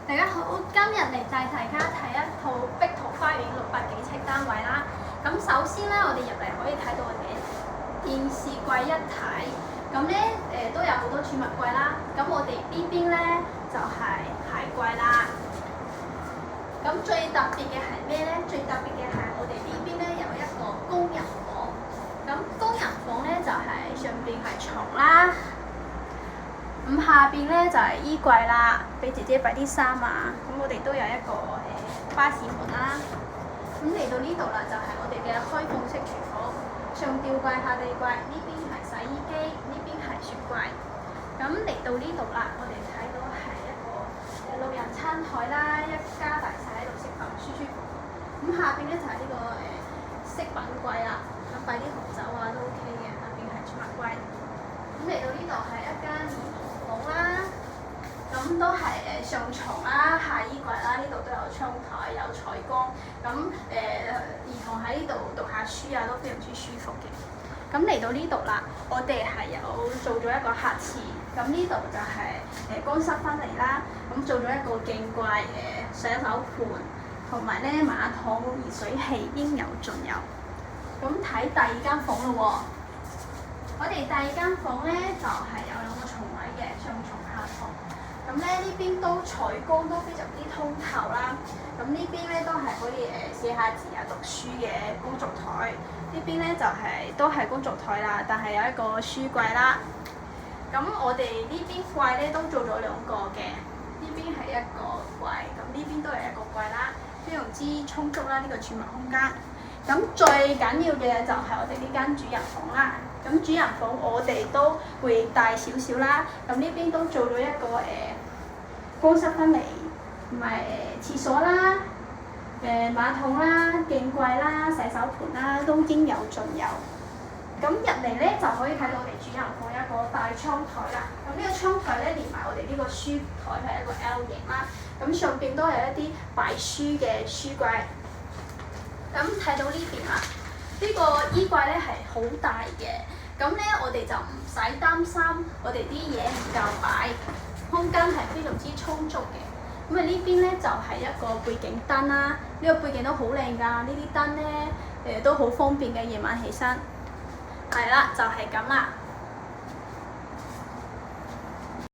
大家好，今日嚟帶大家睇一套碧桃花園600幾尺單位啦。咁首先咧，我哋入嚟可以睇到我哋電視櫃一體，咁咧都有好多儲物櫃啦。咁我哋呢邊咧就係鞋櫃啦。咁最特別嘅係咩咧？最特別嘅係我哋呢邊咧有一個工人房。咁工人房咧就係上邊係床啦。咁下邊咧就係衣櫃啦，俾姐姐擺啲衫啊。咁我哋都有一個巴士門啦。咁嚟到呢度啦，就係我哋嘅開放式廚房，上吊櫃、下地櫃，呢邊係洗衣機，呢邊係雪櫃。咁嚟到呢度啦，我哋睇到係一個6人餐台啦，一家大細喺度食飯，舒舒服服。咁下邊咧就係呢個飾品櫃啦，咁擺啲紅酒啊都 OK 嘅。下邊係儲物櫃。咁嚟到呢度係一間兒童房啦，咁都係上床啦、下衣櫃啦，呢度都有窗台、有採光，咁兒童喺呢度讀下書啊都非常之舒服嘅。咁嚟到呢度啦，我哋係有做咗一個客廁，咁呢度就係乾濕分離啦，咁做咗一個鏡櫃、洗手盆，同埋咧馬桶、熱水器應有盡有。咁睇第二間房咯喎。我哋第二間房咧就係有2個床位嘅，上床下床。咁咧呢邊都採光都非常之通透啦。咁呢邊咧都係可以寫下字啊、讀書嘅工作台。呢邊咧就都係工作台啦，但係有一個書櫃啦。咁我哋呢邊櫃咧都做咗2個嘅，呢邊係一個櫃，咁呢邊都係一個櫃啦，非常之充足啦呢個儲物空間。咁最緊要嘅就係我哋呢間主人房啦。咁主人房我哋都會大少少啦。咁呢邊都做咗一個乾濕分離，同埋廁所啦、馬桶啦、鏡櫃啦、洗手盆啦，都應有盡有。咁入嚟咧就可以睇到我哋主人房一個大窗台啦。咁呢個窗台咧連埋我哋呢個書台係一個 L 型啦。咁上邊都有一啲擺書嘅書櫃。咁睇到呢邊啦，呢個衣櫃咧係好大嘅，咁咧我哋就唔使擔心我哋啲嘢唔夠擺，空間係非常之充足嘅。咁啊呢邊咧就係一個背景燈啦，呢個背景都好靚㗎，呢啲燈咧都好方便嘅夜晚起身。係啦，就係咁啦。